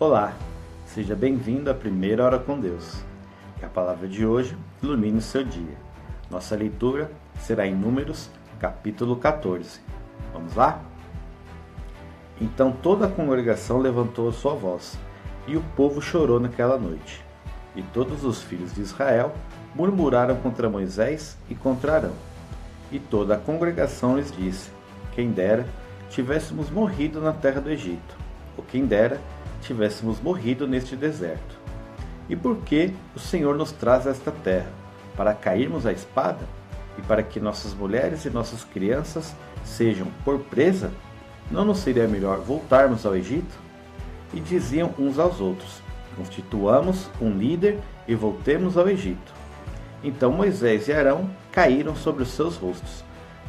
Olá, seja bem-vindo à Primeira Hora com Deus. Que a palavra de hoje ilumine o seu dia. Nossa leitura será em Números, capítulo 14. Vamos lá? Então toda a congregação levantou a sua voz, e o povo chorou naquela noite. E todos os filhos de Israel murmuraram contra Moisés e contra Arão. E toda a congregação lhes disse: quem dera tivéssemos morrido na terra do Egito, ou quem dera tivéssemos morrido neste deserto. E por que o Senhor nos traz a esta terra? Para cairmos à espada? E para que nossas mulheres e nossas crianças sejam por presa? Não nos seria melhor voltarmos ao Egito? E diziam uns aos outros: constituamos um líder e voltemos ao Egito. Então Moisés e Arão caíram sobre os seus rostos,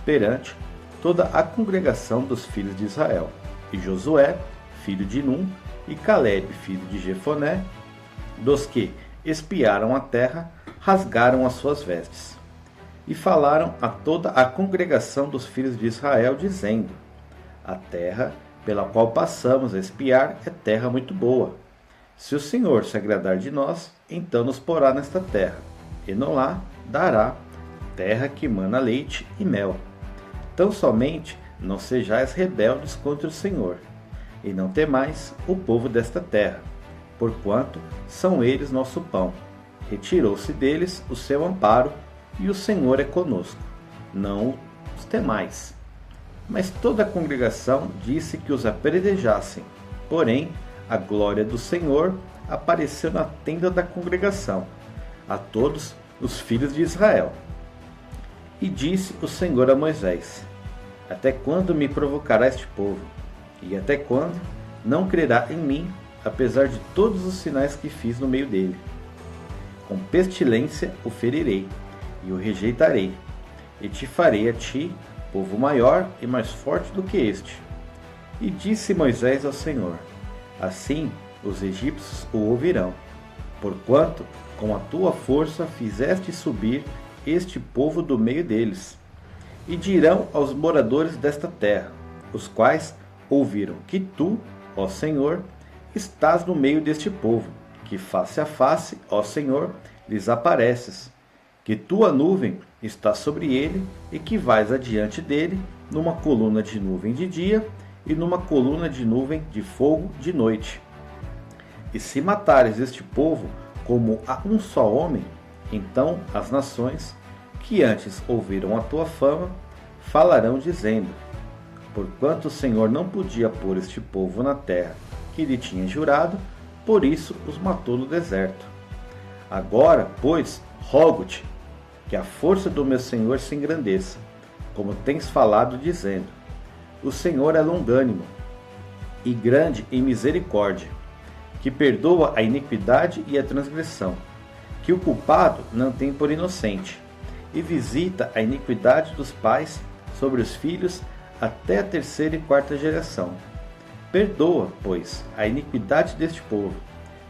perante toda a congregação dos filhos de Israel. E Josué, filho de Num, e Calebe, filho de Jefoné, dos que espiaram a terra, rasgaram as suas vestes. E falaram a toda a congregação dos filhos de Israel, dizendo: a terra pela qual passamos a espiar é terra muito boa. Se o Senhor se agradar de nós, então nos porá nesta terra, e Nolá dará terra que mana leite e mel. Tão somente não sejais rebeldes contra o Senhor, e não temais o povo desta terra, porquanto são eles nosso pão. Retirou-se deles o seu amparo, e o Senhor é conosco. Não os temais. Mas toda a congregação disse que os apredejassem. Porém, a glória do Senhor apareceu na tenda da congregação, a todos os filhos de Israel. E disse o Senhor a Moisés: até quando me provocará este povo? E até quando não crerá em mim, apesar de todos os sinais que fiz no meio dele? Com pestilência o ferirei, e o rejeitarei, e te farei a ti povo maior e mais forte do que este. E disse Moisés ao Senhor: assim os egípcios o ouvirão, porquanto com a tua força fizeste subir este povo do meio deles. E dirão aos moradores desta terra, os quais ouviram que tu, ó Senhor, estás no meio deste povo, que face a face, ó Senhor, lhes apareces, que tua nuvem está sobre ele e que vais adiante dele numa coluna de nuvem de dia e numa coluna de nuvem de fogo de noite. E se matares este povo como a um só homem, então as nações que antes ouviram a tua fama falarão dizendo: porquanto o Senhor não podia pôr este povo na terra que lhe tinha jurado, por isso os matou no deserto. Agora, pois, rogo-te que a força do meu Senhor se engrandeça, como tens falado, dizendo: o Senhor é longânimo e grande em misericórdia, que perdoa a iniquidade e a transgressão, que o culpado não tem por inocente, e visita a iniquidade dos pais sobre os filhos até a terceira e quarta geração. Perdoa, pois, a iniquidade deste povo,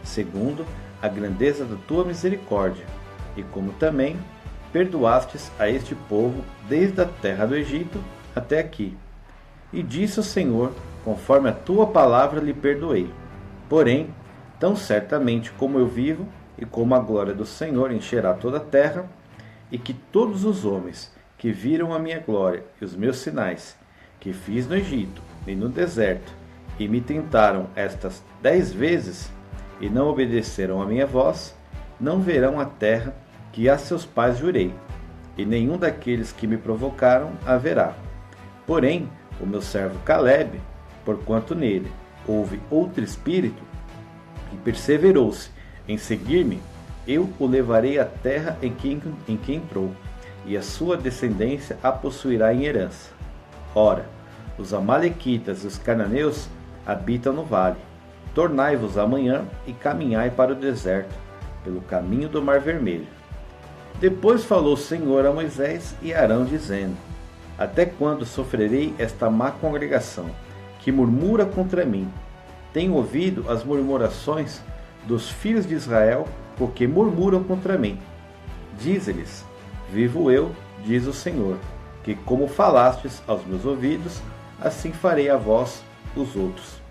segundo a grandeza da tua misericórdia, e como também perdoastes a este povo desde a terra do Egito até aqui. E disse o Senhor: conforme a tua palavra lhe perdoei. Porém, tão certamente como eu vivo, e como a glória do Senhor encherá toda a terra, e que todos os homens que viram a minha glória e os meus sinais, que fiz no Egito e no deserto, e me tentaram estas 10 vezes, e não obedeceram à minha voz, não verão a terra que a seus pais jurei, e nenhum daqueles que me provocaram a verá. Porém, o meu servo Calebe, porquanto nele houve outro espírito, e perseverou-se em seguir-me, eu o levarei à terra em que entrou, e a sua descendência a possuirá em herança. Ora, os amalequitas e os cananeus habitam no vale. Tornai-vos amanhã e caminhai para o deserto, pelo caminho do Mar Vermelho. Depois falou o Senhor a Moisés e Arão, dizendo: até quando sofrerei esta má congregação, que murmura contra mim? Tenho ouvido as murmurações dos filhos de Israel, porque murmuram contra mim. Dize-lhes: vivo eu, diz o Senhor, que como falastes aos meus ouvidos, assim farei a vós os outros.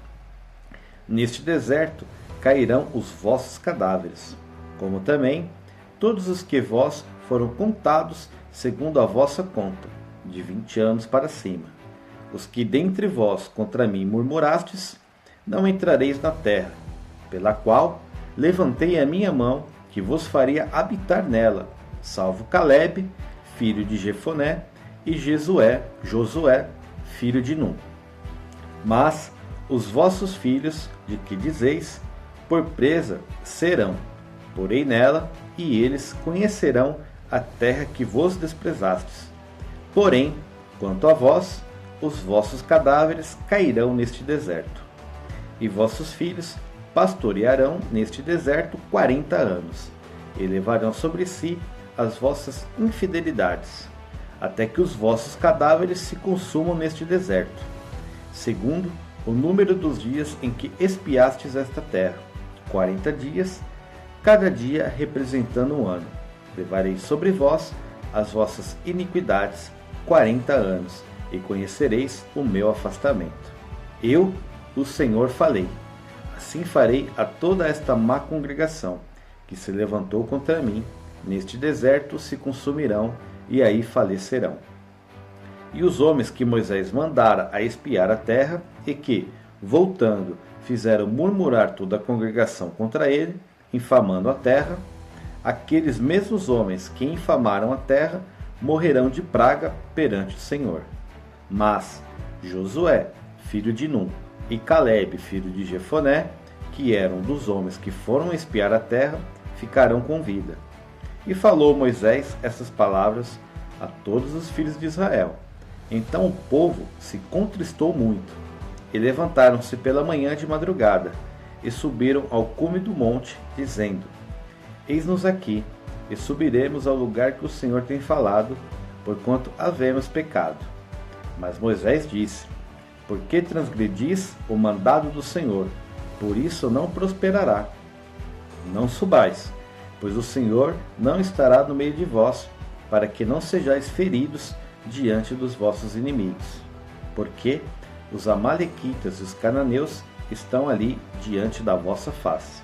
Neste deserto cairão os vossos cadáveres, como também todos os que vós foram contados segundo a vossa conta, de 20 anos para cima. Os que dentre vós contra mim murmurastes, não entrareis na terra, pela qual levantei a minha mão, que vos faria habitar nela, salvo Caleb, filho de Jefoné, e Josué, filho de Num. Mas os vossos filhos, de que dizeis, por presa serão, porém nela, e eles conhecerão a terra que vos desprezastes. Porém, quanto a vós, os vossos cadáveres cairão neste deserto, e vossos filhos pastorearão neste deserto 40 anos, e levarão sobre si as vossas infidelidades, até que os vossos cadáveres se consumam neste deserto, segundo o número dos dias em que espiastes esta terra, 40 dias, cada dia representando um ano. Levarei sobre vós as vossas iniquidades 40 anos, e conhecereis o meu afastamento. Eu, o Senhor, falei. Assim farei a toda esta má congregação, que se levantou contra mim. Neste deserto se consumirão, e aí falecerão. E os homens que Moisés mandara a espiar a terra, e que, voltando, fizeram murmurar toda a congregação contra ele, infamando a terra, aqueles mesmos homens que infamaram a terra morrerão de praga perante o Senhor. Mas Josué, filho de Num, e Caleb, filho de Jefoné, que eram dos homens que foram espiar a terra, ficarão com vida. E falou Moisés essas palavras a todos os filhos de Israel. Então o povo se contristou muito, e levantaram-se pela manhã de madrugada, e subiram ao cume do monte, dizendo: Eis-nos aqui, e subiremos ao lugar que o Senhor tem falado, porquanto havemos pecado. Mas Moisés disse: Por que transgredis o mandado do Senhor? Por isso não prosperará. Não subais, pois o Senhor não estará no meio de vós, para que não sejais feridos diante dos vossos inimigos. Porque os amalequitas e os cananeus estão ali diante da vossa face.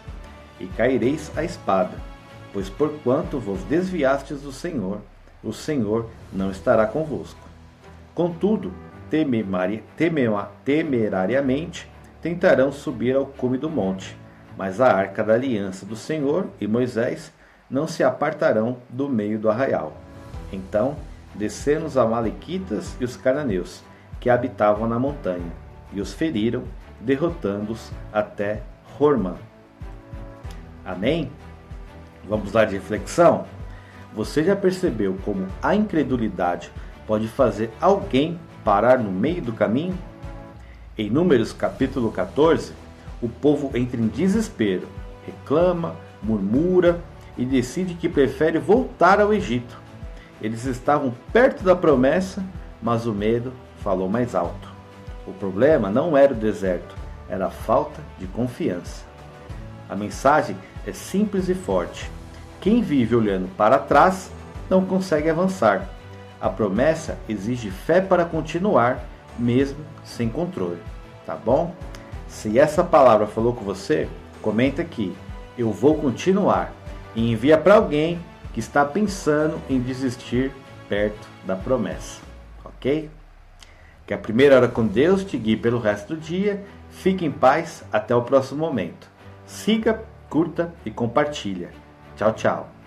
E caireis à espada, pois porquanto vos desviastes do Senhor, o Senhor não estará convosco. Contudo, temerariamente tentarão subir ao cume do monte, mas a arca da aliança do Senhor e Moisés não se apartarão do meio do arraial. Então desceram os amalequitas e os cananeus, que habitavam na montanha, e os feriram, derrotando-os até Hormã. Amém? Vamos lá de reflexão? Você já percebeu como a incredulidade pode fazer alguém parar no meio do caminho? Em Números capítulo 14, o povo entra em desespero, reclama, murmura e decide que prefere voltar ao Egito. Eles estavam perto da promessa, mas o medo falou mais alto. O problema não era o deserto, era a falta de confiança. A mensagem é simples e forte. Quem vive olhando para trás não consegue avançar. A promessa exige fé para continuar, mesmo sem controle. Tá bom? Se essa palavra falou com você, comenta aqui. Eu vou continuar. E envia para alguém que está pensando em desistir perto da promessa. Ok? Que a primeira hora com Deus te guie pelo resto do dia. Fique em paz. Até o próximo momento. Siga, curta e compartilha. Tchau, tchau.